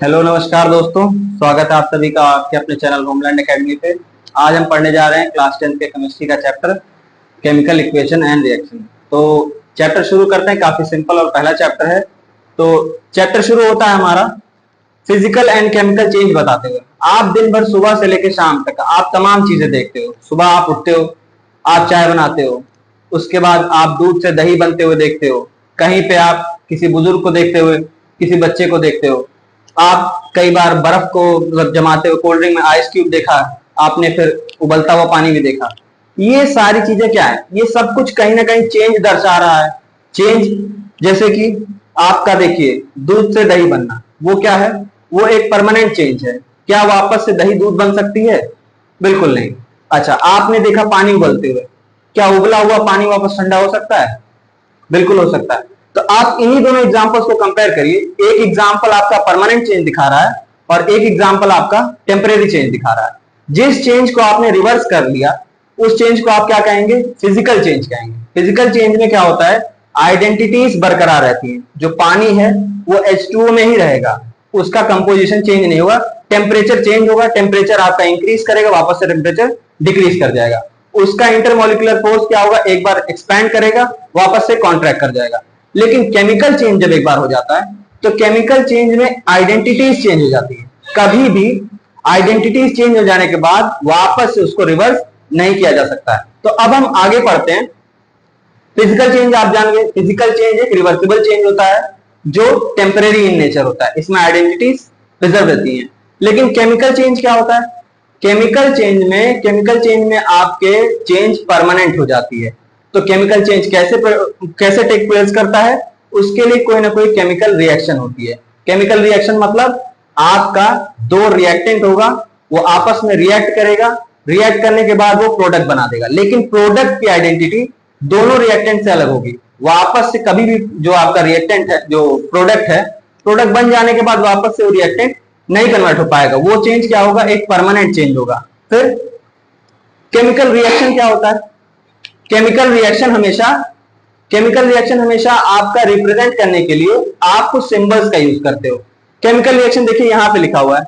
Hello नमस्कार दोस्तों, स्वागत है आप सभी का आपके अपने चैनल होमलैंड एकेडमी पे। आज हम पढ़ने जा रहे हैं क्लास 10 के केमिस्ट्री का chapter chemical equation and reaction. तो चैप्टर शुरू करते हैं, काफी सिंपल और पहला चैप्टर है। तो चैप्टर शुरू होता है हमारा फिजिकल एंड केमिकल चेंज बताते हुए। आप दिन भर सुबह से लेकर शाम तक आप तमाम चीजें देखते हो। सुबह आप उठते हो, आप चाय बनाते हो, उसके बाद आप दूध से दही बनते हुए देखते हो, कहीं पे आप किसी बुजुर्ग को देखते हुए, किसी बच्चे को देखते हो, आप कई बार बर्फ को मतलब जमाते हुए, कोल्ड ड्रिंक में आइस क्यूब देखा आपने, फिर उबलता हुआ पानी भी देखा। ये सारी चीजें क्या है, ये सब कुछ कहीं ना कहीं चेंज दर्शा रहा है। चेंज जैसे कि आपका देखिए दूध से दही बनना, वो क्या है, वो एक परमानेंट चेंज है। क्या वापस से दही दूध बन सकती है? बिल्कुल नहीं। अच्छा, आपने देखा पानी उबलते हुए, क्या उबला हुआ पानी वापस ठंडा हो सकता है? बिल्कुल हो सकता है। तो आप इन्हीं दोनों एग्जांपल्स को कंपेयर करिए। एक एग्जांपल आपका परमानेंट चेंज दिखा रहा है और एक एग्जांपल आपका टेम्परेरी चेंज दिखा रहा है। जिस चेंज को आपने रिवर्स कर लिया उस चेंज को आप क्या कहेंगे? फिजिकल चेंज कहेंगे। फिजिकल चेंज में क्या होता है, आइडेंटिटीज बरकरार रहती है। जो पानी है वो H2O में ही रहेगा, उसका कंपोजिशन चेंज नहीं होगा। टेम्परेचर चेंज होगा, टेम्परेचर आपका इंक्रीज करेगा, वापस से टेम्परेचर डिक्रीज कर जाएगा। उसका इंटरमोलिकुलर फोर्स क्या होगा, एक बार एक्सपैंड करेगा, वापस से कॉन्ट्रैक्ट कर जाएगा। लेकिन केमिकल चेंज जब एक बार हो जाता है तो केमिकल चेंज में आइडेंटिटीज चेंज हो जाती है। कभी भी आइडेंटिटीज चेंज हो जाने के बाद वापस से उसको रिवर्स नहीं किया जा सकता है। तो अब हम आगे पढ़ते हैं। फिजिकल चेंज आप जान गए, फिजिकल चेंज एक रिवर्सिबल चेंज होता है जो टेम्परेरी इन नेचर होता है, इसमें आइडेंटिटीज प्रिजर्व रहती हैं। लेकिन केमिकल चेंज क्या होता है? केमिकल चेंज में आपके चेंज परमानेंट हो जाती है। तो केमिकल चेंज कैसे टेक प्लेस करता है? उसके लिए कोई ना कोई केमिकल रिएक्शन होती है। केमिकल रिएक्शन मतलब आपका दो रिएक्टेंट होगा, वो आपस में रिएक्ट करेगा, रिएक्ट करने के बाद वो प्रोडक्ट बना देगा। लेकिन प्रोडक्ट की आइडेंटिटी दोनों रिएक्टेंट से अलग होगी। वापस से कभी भी जो आपका रिएक्टेंट है, जो प्रोडक्ट है, प्रोडक्ट बन जाने के बाद वापस से वो रिएक्टेंट नहीं कन्वर्ट हो पाएगा। वो चेंज क्या होगा, एक परमानेंट चेंज होगा। फिर केमिकल रिएक्शन क्या होता है? केमिकल रिएक्शन हमेशा आपका रिप्रेजेंट करने के लिए आप कुछ सिंबल्स का यूज करते हो। केमिकल रिएक्शन देखिए यहां पे लिखा हुआ है,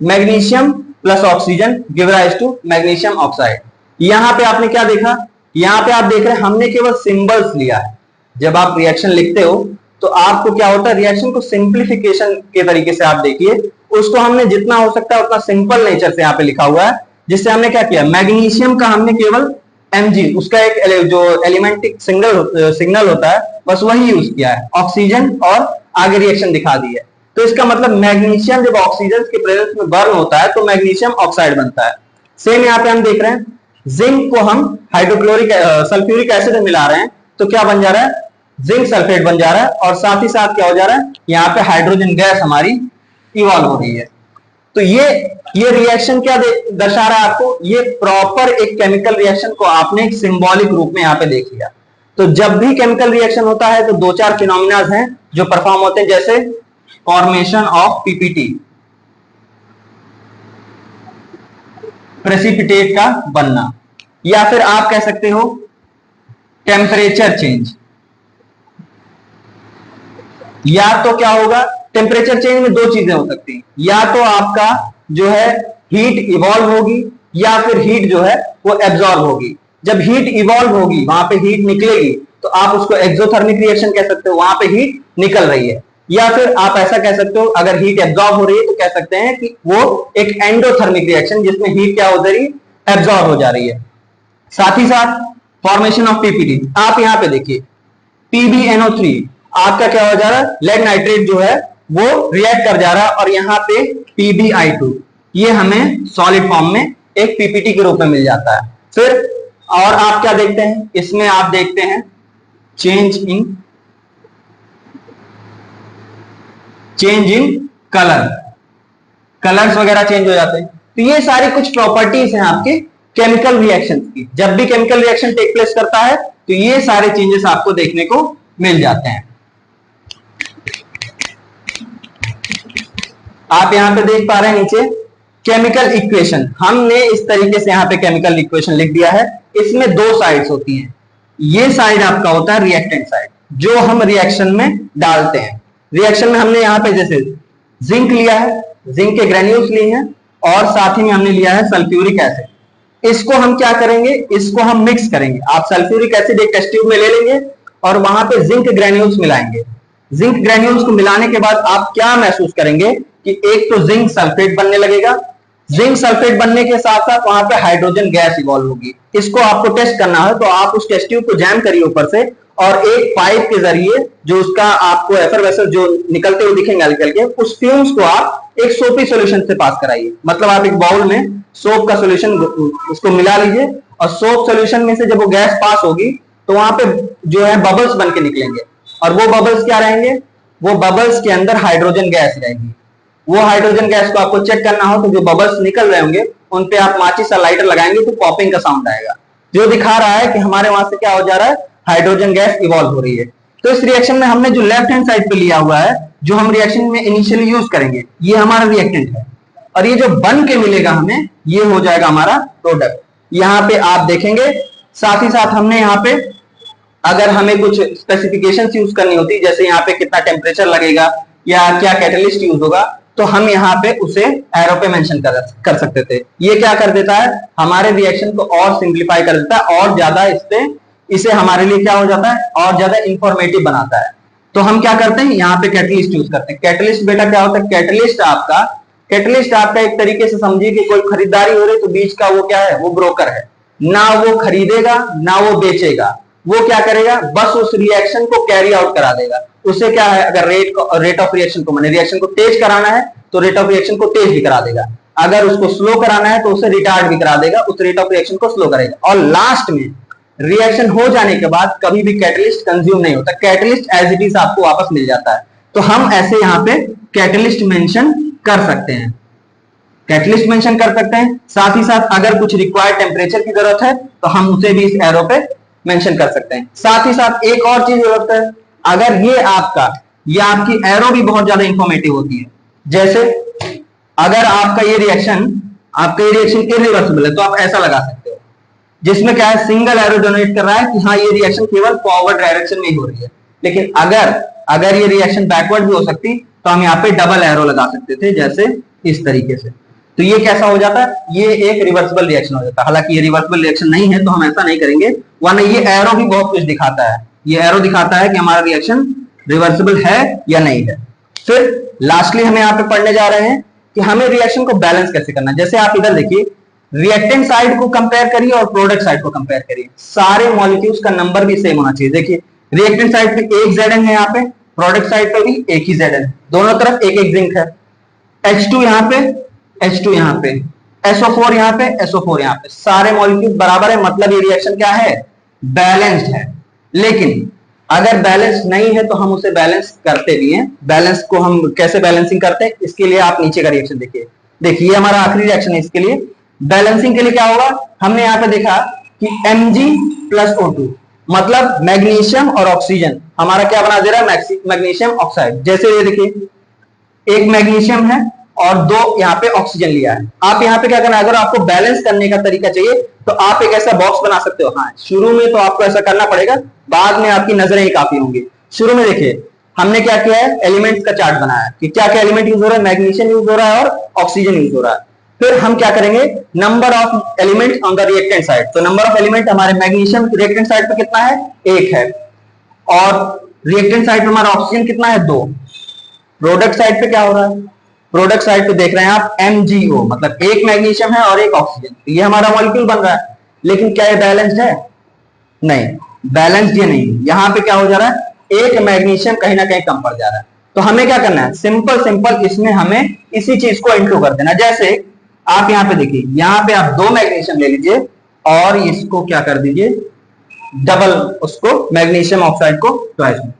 magnesium plus oxygen give rise to magnesium oxide. यहां पे आपने क्या देखा, यहां पे आप देख रहे हैं हमने केवल सिंबल्स लिया है। जब आप रिएक्शन लिखते हो तो आपको क्या होता है, रिएक्शन को सिंप्लीफिकेशन के तरीके से आप देखिए, उसको हमने जितना हो सकता है उतना सिंपल नेचर से यहाँ पे लिखा हुआ है। जिससे हमने क्या किया, मैग्नीशियम का हमने केवल Mg, उसका एक जो एलिमेंटिक सिग्नल होता है बस वही यूज किया है। ऑक्सीजन और आगे रिएक्शन दिखा दी है। तो इसका मतलब मैग्नीशियम जब ऑक्सीजन के प्रेजेंस में बर्न होता है तो मैग्नीशियम ऑक्साइड बनता है। सेम यहाँ पे हम देख रहे हैं, जिंक को हम हाइड्रोक्लोरिक सल्फ्यूरिक एसिड में मिला रहे हैं तो क्या बन जा रहा है, जिंक सल्फेट बन जा रहा है। और साथ ही साथ क्या हो जा रहा है, यहाँ पे हाइड्रोजन गैस हमारी इवॉल्व हो रही है। तो ये रिएक्शन क्या दर्शा रहा है आपको, ये प्रॉपर एक केमिकल रिएक्शन को आपने एक सिंबॉलिक रूप में यहाँ पे देख लिया। तो जब भी केमिकल रिएक्शन होता है तो दो चार फिनोमिनाज हैं जो परफॉर्म होते हैं, जैसे फॉर्मेशन ऑफ पीपीटी, प्रेसिपिटेट का बनना, या फिर आप कह सकते हो टेम्परेचर चेंज। या तो क्या होगा, टेम्परेचर चेंज में दो चीजें हो सकती हैं, या तो आपका जो है हीट इवॉल्व होगी या फिर हीट जो है वो एब्जॉर्ब होगी। जब हीट इवॉल्व होगी, वहां पे हीट निकलेगी, तो आप उसको एक्सोथर्मिक रिएक्शन कह सकते हो, वहां पे हीट निकल रही है। या फिर आप ऐसा कह सकते हो, अगर हीट एब्जॉर्ब हो रही है तो कह सकते हैं कि वो एक एंडोथर्मिक रिएक्शन, जिसमें हीट क्या हो रही है, एब्जॉर्ब हो जा रही है। साथ ही साथ फॉर्मेशन ऑफ पीपीटी, आप यहां पे देखिए PbNO3 आपका क्या हो जा रहा है, लेड नाइट्रेट जो है वो रिएक्ट कर जा रहा है, और यहाँ पे PbI2 ये हमें सॉलिड फॉर्म में एक पीपीटी के रूप में मिल जाता है। फिर और आप क्या देखते हैं, इसमें आप देखते हैं चेंज इन कलर, कलर्स वगैरह चेंज हो जाते हैं। तो ये सारी कुछ प्रॉपर्टीज हैं आपके केमिकल रिएक्शन की। जब भी केमिकल रिएक्शन टेक प्लेस करता है तो ये सारे चेंजेस आपको देखने को मिल जाते हैं। आप यहां पे देख पा रहे हैं नीचे केमिकल इक्वेशन, हमने इस तरीके से यहां पे केमिकल इक्वेशन लिख दिया है। इसमें दो साइड्स होती हैं, ये साइड आपका होता है रिएक्टेंट साइड, जो हम रिएक्शन में डालते हैं। रिएक्शन में हमने यहां पे जैसे जिंक लिया है, जिंक के ग्रेन्यूल्स लिए हैं, और साथ ही में हमने लिया है सल्फ्यूरिक एसिड। इसको हम क्या करेंगे, इसको हम मिक्स करेंगे। आप सल्फ्यूरिक एसिड एक टेस्ट ट्यूब में ले लेंगे और वहां पे जिंक ग्रेन्यूल्स मिलाएंगे। जिंक ग्रेन्यूल्स को मिलाने के बाद आप क्या महसूस करेंगे कि एक तो जिंक सल्फेट बनने लगेगा, जिंक सल्फेट बनने के साथ साथ वहां पे हाइड्रोजन गैस इवॉल्व होगी। इसको आपको टेस्ट करना है तो आप उस टेस्ट ट्यूब को जैम करिए ऊपर से, और एक पाइप के जरिए जो उसका आपको एफरवेसेंस जो निकलते हुए दिखेंगे हल्के हल्के, उस फ्यूम्स को आप एक सोपी सॉल्यूशन से पास कराइए। मतलब आप एक बाउल में सोप का सॉल्यूशन उसको मिला लीजिए, और सोप सॉल्यूशन में से जब वो गैस पास होगी तो वहां पे जो है बबल्स बन के निकलेंगे, और वो बबल्स क्या रहेंगे, वो बबल्स के अंदर हाइड्रोजन गैस रहेगी। वो हाइड्रोजन गैस को आपको चेक करना हो तो जो बबल्स निकल रहे होंगे उन पे आप माचिस या लाइटर लगाएंगे तो पॉपिंग का साउंड आएगा, जो दिखा रहा है कि हमारे वहां से क्या हो जा रहा है, हाइड्रोजन गैस इवॉल्व हो रही है। तो इस रिएक्शन में हमने जो लेफ्ट हैंड साइड पे लिया हुआ है, जो हम रिएक्शन में इनिशियली यूज करेंगे, ये हमारा रिएक्टेंट है, और ये जो बन के मिलेगा हमें, ये हो जाएगा हमारा प्रोडक्ट। यहाँ पे आप देखेंगे, साथ ही साथ हमने यहाँ पे अगर हमें कुछ स्पेसिफिकेशन यूज करनी होती, जैसे यहाँ पे कितना टेम्परेचर लगेगा या क्या कैटलिस्ट यूज होगा, तो हम यहाँ पे उसे एरो पे मेंशन कर सकते थे। ये क्या कर देता है, हमारे रिएक्शन को और सिंप्लीफाई कर देता है, और ज्यादा इसे हमारे लिए क्या हो जाता है, और ज्यादा इंफॉर्मेटिव बनाता है। तो हम क्या करते हैं, यहाँ पे कैटलिस्ट यूज करते हैं। कैटलिस्ट बेटा क्या होता है, कैटलिस्ट आपका एक तरीके से समझिए कि कोई खरीदारी हो रही तो बीच का वो क्या है, वो ब्रोकर है। ना वो खरीदेगा ना वो बेचेगा, वो क्या करेगा, बस उस रिएक्शन को कैरी आउट करा देगा। उसे क्या है, अगर रेट ऑफ रिएक्शन को, माने रिएक्शन को तेज कराना है तो रेट ऑफ रिएक्शन को तेज भी करा देगा, अगर उसको स्लो कराना है तो उसे रिटार्ड भी करा देगा, उस रेट ऑफ रिएक्शन को स्लो करेगा। और लास्ट में रिएक्शन हो जाने के बाद कभी भी कैटलिस्ट कंज्यूम नहीं होता, कैटलिस्ट एज इट इज आपको वापस मिल जाता है। तो हम ऐसे यहाँ पे कैटलिस्ट मेंशन कर सकते हैं, कैटलिस्ट मेंशन कर सकते हैं। साथ ही साथ अगर कुछ रिक्वायर्ड टेम्परेचर की जरूरत है तो हम उसे भी इस एरो पे मेंशन कर सकते हैं। साथ ही साथ एक और चीज जरूरत है, अगर ये आपकी एरो भी बहुत ज्यादा इंफॉर्मेटिव होती है। जैसे अगर आपका ये रिएक्शन इरिवर्सिबल है तो आप ऐसा लगा सकते हो, जिसमें क्या है, सिंगल एरो जनरेट कर रहा है कि हाँ ये रिएक्शन केवल फॉरवर्ड डायरेक्शन में ही हो रही है। लेकिन अगर ये रिएक्शन बैकवर्ड भी हो सकती तो हम यहाँ पे डबल एरो लगा सकते थे, जैसे इस तरीके से। तो ये कैसा हो जाता है, ये एक रिवर्सिबल रिएक्शन हो जाता है। हालांकि ये रिवर्सिबल रिएक्शन नहीं है तो हम ऐसा नहीं करेंगे, वरना ये एरो भी बहुत कुछ दिखाता है। ये एरो दिखाता है कि हमारा रिएक्शन रिवर्सिबल है या नहीं है। फिर लास्टली हम यहाँ पे पढ़ने जा रहे हैं कि हमें रिएक्शन को बैलेंस कैसे करना है। जैसे आप इधर देखिए, रिएक्टेंट साइड को कंपेयर करिए और प्रोडक्ट साइड को कंपेयर करिए, सारे मॉलिक्यूल्स का नंबर भी सेम होना चाहिए। देखिए रिएक्टेंट साइड पे एक Zn है यहाँ पे, प्रोडक्ट साइड पे भी एक ही Zn है, दोनों तरफ एक एक जिंक है। H2 यहाँ पे, H2 यहाँ पे, SO4 यहाँ पे, SO4 यहाँ पे, सारे मॉलिक्यूल बराबर है, मतलब ये रिएक्शन क्या है, बैलेंस्ड है। लेकिन अगर बैलेंस नहीं है तो हम उसे बैलेंस करते भी हैं। बैलेंस को हम कैसे बैलेंसिंग करते हैं, इसके लिए आप नीचे का रिएक्शन देखिए हमारा आखिरी रिएक्शन है। इसके लिए बैलेंसिंग के लिए क्या होगा, हमने यहाँ पे देखा कि Mg प्लस O2 मतलब मैग्नीशियम और ऑक्सीजन हमारा क्या बना दे रहा है, मैग्नीशियम ऑक्साइड। जैसे ये देखिए एक मैग्नीशियम है और दो यहाँ पे ऑक्सीजन लिया है। आप यहाँ पे क्या करना है, अगर आपको बैलेंस करने का तरीका चाहिए तो आप एक ऐसा बॉक्स बना सकते हो। हाँ, शुरू में तो आपको ऐसा करना पड़ेगा, बाद में आपकी नजरें ही काफी होंगी। शुरू में देखिए हमने क्या किया है, एलिमेंट्स का चार्ट बनाया कि क्या क्या एलिमेंट यूज हो रहा है, मैग्नीशियम यूज हो रहा है और ऑक्सीजन यूज हो रहा है। फिर हम क्या करेंगे, number of element on the reactant side. तो नंबर ऑफ एलिमेंट हमारे मैग्नीशियम रिएक्टेंट साइड पे कितना है, 1 है, और रिएक्टेंट साइड पे हमारा ऑक्सीजन कितना है, 2। प्रोडक्ट साइड पे क्या हो रहा है, प्रोडक्ट साइड पे देख रहे हैं आप MgO मतलब एक मैग्नीशियम है और एक ऑक्सीजन, तो ये हमारा मॉलिक्यूल बन रहा है। लेकिन क्या ये बैलेंस्ड है, नहीं, बैलेंस्ड ये नहीं। यहां पे क्या हो जा रहा है, एक मैग्नीशियम कहीं ना कहीं कम पड़ जा रहा है। तो हमें क्या करना है, सिंपल इसमें हमें इसी चीज को इंक्लूड कर देना। जैसे आप यहाँ पे देखिए, यहाँ पे आप 2 मैग्नीशियम ले लीजिए और इसको क्या कर दीजिए, डबल उसको मैग्नीशियम ऑक्साइड को ट्वाइस में,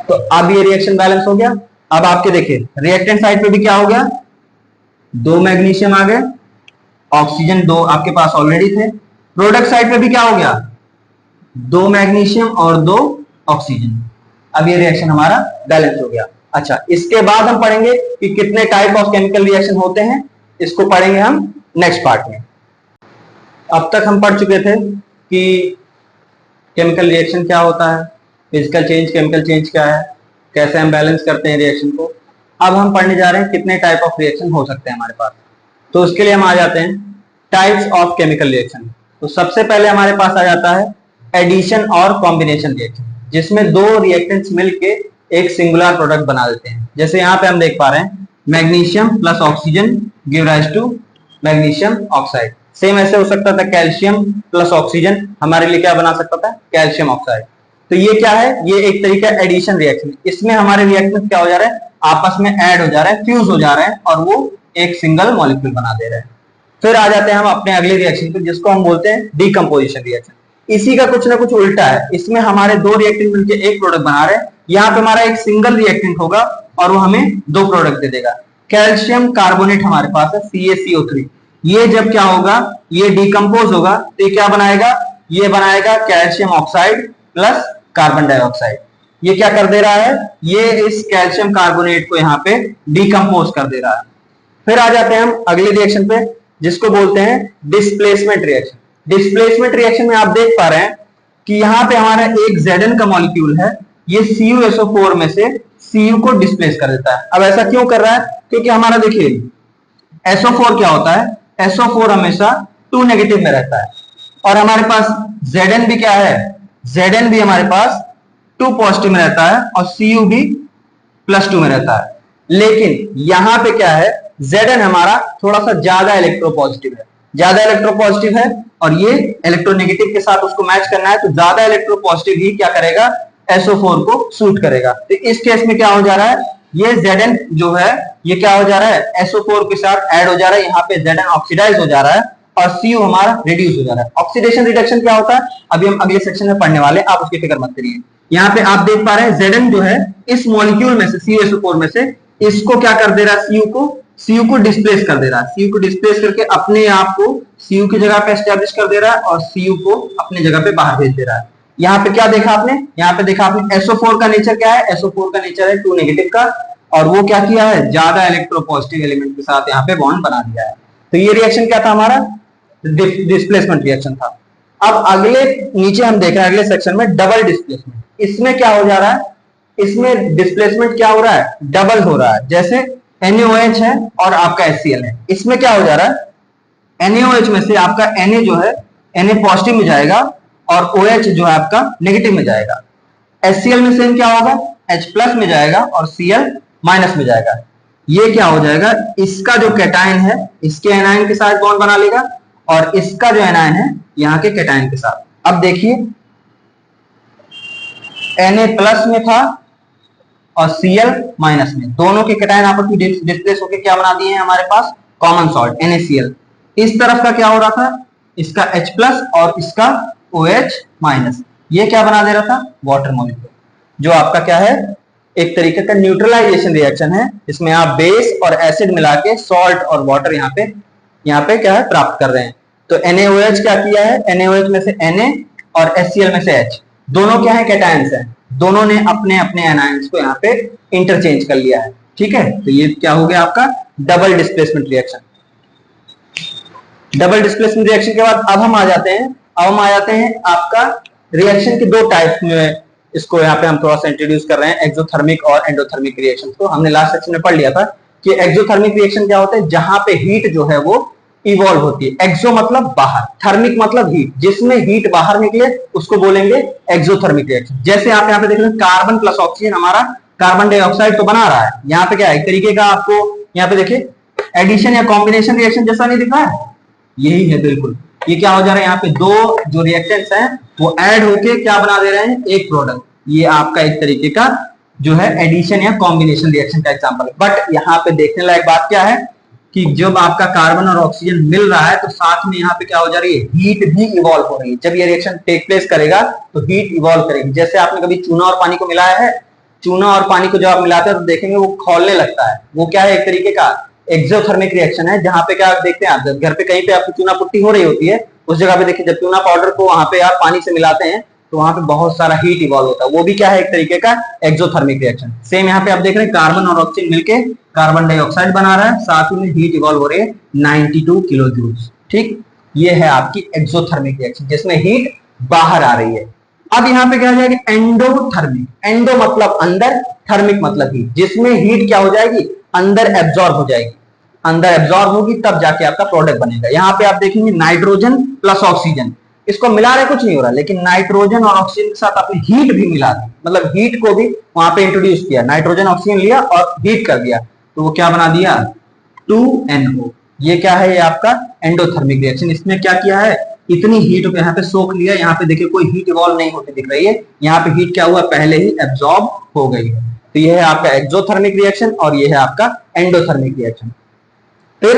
तो अब ये रिएक्शन बैलेंस हो गया। अब आपके देखिए रिएक्टेंट साइड पे भी क्या हो गया, 2 मैग्नीशियम आ गए, ऑक्सीजन 2 आपके पास ऑलरेडी थे। प्रोडक्ट साइड पे भी क्या हो गया, 2 मैग्नीशियम और 2 ऑक्सीजन। अब ये रिएक्शन हमारा बैलेंस हो गया। अच्छा, इसके बाद हम पढ़ेंगे कि कितने टाइप ऑफ केमिकल रिएक्शन होते हैं, इसको पढ़ेंगे हम नेक्स्ट पार्ट में। अब तक हम पढ़ चुके थे कि केमिकल रिएक्शन क्या होता है, फिजिकल चेंज, केमिकल चेंज क्या है, कैसे हम बैलेंस करते हैं रिएक्शन को। अब हम पढ़ने जा रहे हैं कितने टाइप ऑफ रिएक्शन हो सकते हैं हमारे पास। तो उसके लिए हम आ जाते हैं टाइप्स ऑफ केमिकल रिएक्शन। तो सबसे पहले हमारे पास आ जाता है एडिशन और कॉम्बिनेशन रिएक्शन, जिसमें दो रिएक्टेंट्स मिलके एक सिंगुलर प्रोडक्ट बना देते हैं। जैसे यहाँ पे हम देख पा रहे हैं magnesium plus oxygen give rise to magnesium oxide. Same ऐसे हो सकता था कैल्शियम प्लस ऑक्सीजन हमारे लिए क्या बना सकता था, कैल्शियम ऑक्साइड। तो ये क्या है, ये एक तरीका एडिशन रिएक्शन। इसमें हमारे रिएक्टेंट क्या हो जा रहा है, आपस में ऐड हो जा रहा है, फ्यूज हो जा रहा है और वो एक सिंगल मॉलिक्यूल बना दे रहे हैं। फिर आ जाते हैं हम अपने अगले रिएक्शन पे, जिसको हम बोलते हैं डीकंपोजिशन रिएक्शन। इसी का कुछ ना कुछ उल्टा है। इसमें हमारे दो रिएक्टेंट मिलकर एक प्रोडक्ट बना रहे हैं। यहाँ पे हमारा एक सिंगल रिएक्टेंट होगा और वो हमें दो प्रोडक्ट दे देगा। कैल्शियम कार्बोनेट हमारे पास है CaCO3। ये जब क्या होगा, ये डिकम्पोज होगा तो ये क्या बनाएगा, ये बनाएगा calcium oxide plus carbon dioxide. ये क्या कर दे रहा है, ये इस कैल्शियम कार्बोनेट को यहाँ पे डिकम्पोज कर दे रहा है। फिर आ जाते हैं हम अगले रिएक्शन पे, जिसको बोलते हैं डिस्प्लेसमेंट रिएक्शन। डिस्प्लेसमेंट रिएक्शन में आप देख पा रहे हैं कि यहाँ पे हमारा एक Zn का मॉलिक्यूल है, ये CuSO4 में से Cu को डिस्प्लेस कर देता है। अब ऐसा क्यों कर रहा है, क्योंकि हमारा देखिए SO4 क्या होता है, SO4 हमेशा 2 नेगेटिव में रहता है और हमारे पास Zn भी क्या है, Zn भी हमारे पास 2 पॉजिटिव में रहता है और Cu भी +2 में रहता है। लेकिन यहाँ पे क्या है, Zn हमारा थोड़ा सा ज्यादा इलेक्ट्रोपॉजिटिव है, ज्यादा इलेक्ट्रोपॉजिटिव है और ये इलेक्ट्रोनेगेटिव के साथ उसको मैच करना है, तो ज्यादा इलेक्ट्रोपॉजिटिव ही क्या करेगा, SO4 को सूट करेगा। तो इस केस में क्या हो जा रहा है, ये Zn जो है ये क्या हो जा रहा है, SO4 के साथ ऐड हो जा रहा है। यहाँ पे Zn ऑक्सीडाइज हो जा रहा है और Cu हमारा रिड्यूस हो जा रहा है। ऑक्सीडेशन रिडक्शन क्या होता है अभी हम अगले सेक्शन में पढ़ने वाले, आप उसकी फिक्र मत करिए। यहाँ पे आप देख पा रहे हैं Zn जो है इस मॉलिक्यूल में से CuSO4 में से इसको क्या कर दे रहा है, Cu को डिस्प्लेस कर दे रहा है। Cu को डिस्प्लेस करके अपने आप को Cu की जगह पे एस्टेब्लिश कर दे रहा है और Cu को अपने जगह पे बाहर भेज दे रहा है। यहाँ पे क्या देखा आपने, यहाँ पे देखा आपने SO4 का नेचर क्या है, SO4 का नेचर है 2 नेगेटिव का और वो क्या किया है, ज्यादा इलेक्ट्रोपॉजिटिव एलिमेंट के साथ यहाँ पे बॉन्ड बना दिया है। तो ये रिएक्शन क्या था हमारा, डिस्प्लेसमेंट रिएक्शन था। अब अगले नीचे हम देख रहे हैं अगले सेक्शन में डबल डिस्प्लेसमेंट। इसमें क्या हो जा रहा है, इसमें डिस्प्लेसमेंट क्या हो रहा है, डबल हो रहा है। जैसे NaOH है और आपका HCl है, इसमें क्या हो जा रहा है, NaOH में से आपका Na जो है Na पॉजिटिव में जाएगा और OH जो है आपका नेगेटिव में जाएगा। HCl में सेम क्या होगा, H प्लस में जाएगा और Cl माइनस में जाएगा। ये क्या हो जाएगा, इसका जो कैटायन है इसके एनायन के साथ बॉन्ड बना लेगा और इसका जो एनायन है यहाँ के कैटायन के साथ। अब देखिए Na प्लस में था और Cl माइनस में, दोनों के कैटायन आपस में डिस्प्लेस होकर क्या बना दिए हैं हमारे पास, कॉमन सॉल्ट NaCl। इस तरफ का क्या हो रहा था, इसका H प्लस और इसका OH माइनस, ये क्या बना दे रहा था, वाटर मॉलिक्यूल, जो आपका क्या है, एक तरीके का न्यूट्रलाइजेशन रिएक्शन है। इसमें आप बेस और एसिड मिला के सॉल्ट और वाटर यहाँ पे क्या है प्राप्त कर रहे हैं। तो NaOH क्या किया है, NaOH में से Na और HCl में से H, दोनों क्या है, कैटायंस हैं, दोनों ने अपने अपने एनायंस को यहाँ पे इंटरचेंज कर लिया है। ठीक है, तो ये क्या हो गया आपका double displacement reaction. Double displacement reaction के बाद अब हम आ जाते हैं आपका रिएक्शन के दो टाइप में। इसको यहाँ पे हम थोड़ा सा इंट्रोड्यूस कर रहे हैं, एक्सोथर्मिक और एंडोथर्मिक रिएक्शन को। हमने लास्ट सेक्शन में पढ़ लिया था कि एक्सोथर्मिक रिएक्शन क्या होता है, जहां पे हीट जो है वो इवॉल्व होती है। एक्सो मतलब बाहर, थर्मिक मतलब हीट, जिसमें हीट बाहर निकले उसको बोलेंगे एक्सोथर्मिक रिएक्शन। जैसे आप यहाँ पे देख रहे हैं कार्बन प्लस ऑक्सीजन हमारा कार्बन डाइऑक्साइड तो बना रहा है। यहाँ पे क्या है, एक तरीके का आपको यहाँ पे देखिए एडिशन या कॉम्बिनेशन रिएक्शन जैसा नहीं दिख रहा है, यही है बिल्कुल। ये क्या हो जा रहा है, यहाँ पे दो जो रिएक्टेंट्स हैं वो ऐड होके क्या बना दे रहे हैं, एक प्रोडक्ट। ये आपका एक तरीके का जो है एडिशन या कॉम्बिनेशन रिएक्शन का एग्जांपल है। बट यहाँ पे देखने लायक बात क्या है कि जब आपका कार्बन और ऑक्सीजन मिल रहा है तो साथ में यहाँ पे क्या हो जा रही है, हीट भी इवॉल्व हो रही है। जब ये रिएक्शन टेक प्लेस करेगा तो हीट इवॉल्व करेगी। जैसे आपने कभी चूना और पानी को मिलाया है, चूना और पानी को जब आप मिलाते हैं तो देखेंगे वो खौलने लगता है। वो क्या है, एक तरीके का एक्सोथर्मिक रिएक्शन है। जहां पे क्या आप देखते हैं, आप घर पे कहीं पे आपकी चूना पुट्टी हो रही होती है, उस जगह पे देखिए जब चूना पाउडर को वहां पे आप पानी से मिलाते हैं तो वहां पे बहुत सारा हीट इवॉल्व होता है। वो भी क्या है, एक तरीके का एक्सोथर्मिक रिएक्शन। सेम यहाँ पे आप देख रहे हैं कार्बन और ऑक्सीजन मिलके कार्बन डाइऑक्साइड बना रहा है, साथ में हीट इवॉल्व हो रही है 92 किलो जूल्स। ठीक, ये है आपकी एक्सोथर्मिक रिएक्शन जिसमें हीट बाहर आ रही है। अब यहाँ पे क्या हो जाएगा, एंडोथर्मिक। एंडो मतलब अंदर, थर्मिक मतलब हीट, जिसमें हीट क्या हो जाएगी, अंदर एब्जॉर्ब हो जाएगी, अंदर एब्जॉर्ब होगी तब जाके आपका प्रोडक्ट बनेगा। यहाँ पे आप देखेंगे नाइट्रोजन प्लस ऑक्सीजन, इसको मिला रहे कुछ नहीं हो रहा, लेकिन नाइट्रोजन और ऑक्सीजन के साथ आपने हीट भी मिला दी, मतलब हीट को भी वहां पे इंट्रोड्यूस किया, नाइट्रोजन ऑक्सीजन लिया और हीट कर दिया, तो वो क्या बना दिया, 2NO। ये क्या है, ये आपका एंडोथर्मिक रिएक्शन। इसमें क्या किया है, इतनी हीट को यहाँ पे सोख लिया, यहाँ पे देखिए कोई हीट इवॉल्व नहीं होती दिख रही है, यहाँ पे हीट क्या हुआ, पहले ही एब्जॉर्ब हो गई है। तो ये है आपका एक्सोथर्मिक रिएक्शन और ये है आपका एंडोथर्मिक रिएक्शन। फिर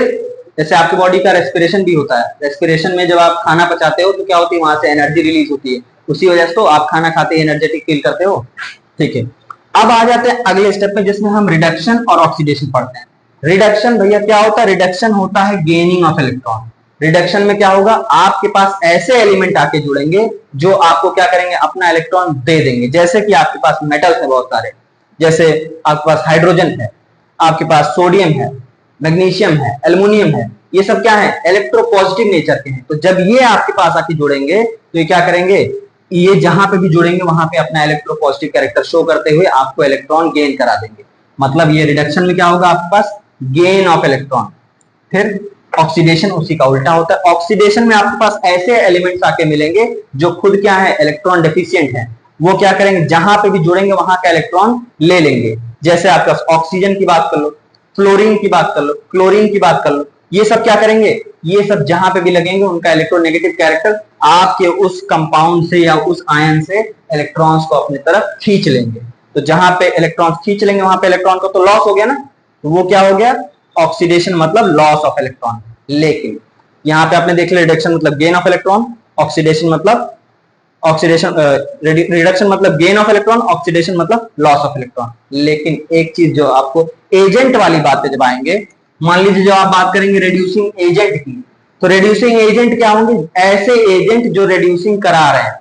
जैसे आपकी बॉडी का रेस्पिरेशन भी होता है, रेस्पिरेशन में जब आप खाना पचाते हो तो क्या होती है, वहां से एनर्जी रिलीज होती है, उसी वजह से तो आप खाना खाते ही एनर्जेटिक फील करते हो। ठीक है, अब आ जाते हैं अगले स्टेप में, जिसमें हम रिडक्शन और ऑक्सीडेशन पढ़ते हैं। रिडक्शन भैया क्या होता है, रिडक्शन होता है गेनिंग ऑफ इलेक्ट्रॉन। रिडक्शन में क्या होगा, आपके पास ऐसे एलिमेंट आके जुड़ेंगे जो आपको क्या करेंगे, अपना इलेक्ट्रॉन दे देंगे। जैसे कि आपके पास मेटल्स है बहुत सारे, जैसे आपके पास हाइड्रोजन है, आपके पास सोडियम है, मैग्नीशियम है, एल्युमिनियम है, ये सब क्या है, इलेक्ट्रोपॉजिटिव नेचर के हैं। तो जब ये आपके पास आके जुड़ेंगे तो ये क्या करेंगे, ये जहां पे भी जुड़ेंगे वहां पे अपना इलेक्ट्रोपॉजिटिव कैरेक्टर शो करते हुए आपको इलेक्ट्रॉन गेन करा देंगे। मतलब ये रिडक्शन में क्या होगा, आपके पास गेन ऑफ इलेक्ट्रॉन। फिर ऑक्सीडेशन उसी का उल्टा होता है। ऑक्सीडेशन में आपके पास ऐसे एलिमेंट्स आके मिलेंगे जो खुद क्या है, इलेक्ट्रॉन डेफिशिएंट है। वो क्या करेंगे, जहां पे भी जुड़ेंगे वहां का इलेक्ट्रॉन ले लेंगे। जैसे आपके पास ऑक्सीजन की बात कर लो, फ्लोरीन की बात कर लो, क्लोरीन की बात कर लो, ये सब क्या करेंगे, ये सब जहां पे भी लगेंगे उनका इलेक्ट्रोनेगेटिव कैरेक्टर आपके उस कंपाउंड से या उस आयन से इलेक्ट्रॉन्स को अपनी तरफ खींच लेंगे। तो जहां पे इलेक्ट्रॉन्स खींच लेंगे वहां पे इलेक्ट्रॉन को तो लॉस हो गया ना, तो वो क्या हो गया, ऑक्सीडेशन मतलब लॉस ऑफ इलेक्ट्रॉन। लेकिन यहाँ पे आपने देख लिया रिडक्शन मतलब गेन ऑफ इलेक्ट्रॉन, ऑक्सीडेशन मतलब ऑक्सीडेशन, रिडक्शन मतलब गेन ऑफ इलेक्ट्रॉन, ऑक्सीडेशन मतलब लॉस ऑफ इलेक्ट्रॉन। लेकिन एक चीज जो आपको एजेंट वाली बातें जब आएंगे, मान लीजिए जो आप बात करेंगे रिड्यूसिंग एजेंट की, तो रिड्यूसिंग एजेंट क्या होंगे, ऐसे एजेंट जो रिड्यूसिंग करा रहे हैं।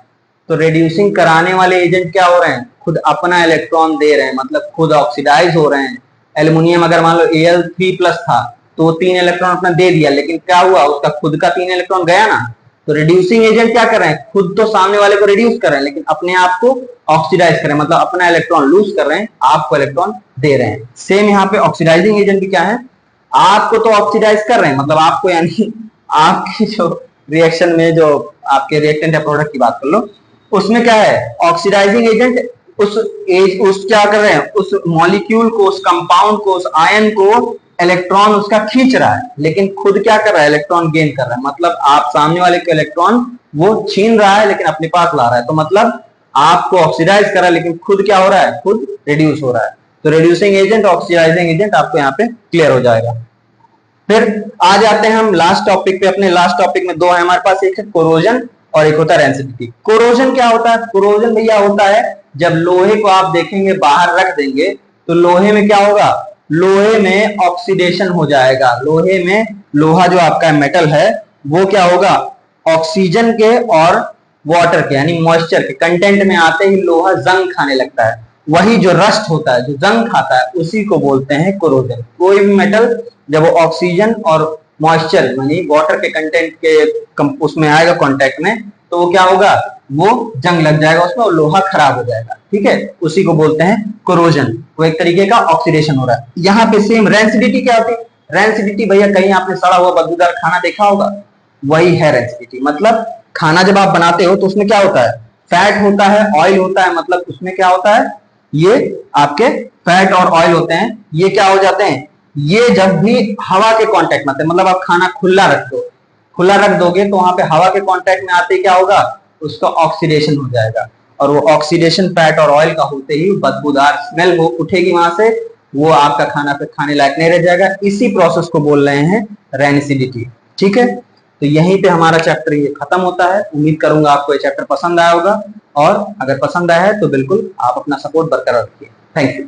तो रिड्यूसिंग कराने वाले एजेंट क्या हो रहे हैं, खुद अपना इलेक्ट्रॉन दे रहे हैं, मतलब खुद ऑक्सीडाइज हो रहे हैं। एल्युमिनियम अगर मान लो Al3+ था तो 3 इलेक्ट्रॉन अपना दे दिया, लेकिन क्या हुआ, उसका खुद का 3 इलेक्ट्रॉन गया ना। तो रिड्यूसिंग एजेंट क्या कर रहे हैं, खुद तो सामने वाले को रिड्यूस कर रहे हैं, लेकिन अपने आप को ऑक्सीडाइज कर रहे हैं, मतलब अपना इलेक्ट्रॉन लूज कर रहे हैं, आपको इलेक्ट्रॉन दे रहे हैं। सेम यहाँ पे ऑक्सीडाइजिंग एजेंट भी क्या है, आपको तो ऑक्सीडाइज कर रहे हैं, मतलब आपको यानी आपकी जो रिएक्शन में जो आपके रिएक्टेंट या प्रोडक्ट की बात कर लो, उसमें क्या है, ऑक्सीडाइजिंग एजेंट उस क्या कर रहे हैं, उस मॉलिक्यूल को, उस कंपाउंड को, उस आयन को इलेक्ट्रॉन उसका खींच रहा है, लेकिन खुद क्या कर रहा है, इलेक्ट्रॉन गेन कर रहा है। मतलब आप सामने वाले के इलेक्ट्रॉन वो छीन रहा है लेकिन अपने पास ला रहा है, तो मतलब आपको ऑक्सीडाइज कर रहा है, लेकिन खुद क्या हो रहा है, खुद रिड्यूस हो रहा है। तो रिड्यूसिंग एजेंट, ऑक्सीडाइजिंग एजेंट आपको यहाँ पे क्लियर हो जाएगा। फिर आ जाते हैं हम लास्ट टॉपिक पे। अपने लास्ट टॉपिक में दो है हमारे पास, एक है कोरोजन और एक होता है रेंसिडिटी। कोरोजन क्या होता है, कोरोजन भैया होता है जब लोहे को आप देखेंगे बाहर रख देंगे तो लोहे में क्या होगा, लोहे में ऑक्सीडेशन हो जाएगा। लोहे में, लोहा जो आपका मेटल है वो क्या होगा, ऑक्सीजन के और वाटर के यानी मॉइस्चर के कंटेंट में आते ही लोहा जंग खाने लगता है। वही जो रस्ट होता है, जो जंग खाता है, उसी को बोलते हैं कोरोजन। कोई भी मेटल जब वो ऑक्सीजन और मॉइस्चर यानी वाटर के कंटेंट के उसमें आएगा कांटेक्ट में, तो वो क्या होगा, वो जंग लग जाएगा उसमें और लोहा खराब हो जाएगा। ठीक है, उसी को बोलते हैं कोरोजन। वो एक तरीके का ऑक्सीडेशन हो रहा है। यहाँ पे सेम रेंसिडिटी क्या होती है, रेंसिडिटी भैया कहीं आपने सड़ा हुआ बदबूदार खाना देखा होगा, वही है रेंसिडिटी। मतलब खाना जब आप बनाते हो तो उसमें क्या होता है, फैट होता है, ऑयल होता है, मतलब उसमें क्या होता है, ये आपके फैट और ऑयल होते हैं, ये क्या हो जाते हैं, ये जब भी हवा के कांटेक्ट में आते हैं, मतलब आप खाना खुला रख दो, खुला रख दोगे तो वहां पे हवा के कांटेक्ट में आते क्या होगा, उसका ऑक्सीडेशन हो जाएगा। और वो ऑक्सीडेशन फैट और ऑयल का होते ही बदबूदार स्मेल वो उठेगी वहां से, वो आपका खाना फिर खाने लायक नहीं रह जाएगा। इसी प्रोसेस को बोल रहे हैं रेंसिडिटी। ठीक है, तो यहीं पे हमारा चैप्टर ये खत्म होता है। उम्मीद करूंगा आपको ये चैप्टर पसंद आया होगा, और अगर पसंद आया है तो बिल्कुल आप अपना सपोर्ट बरकरार रखिए। Thank you.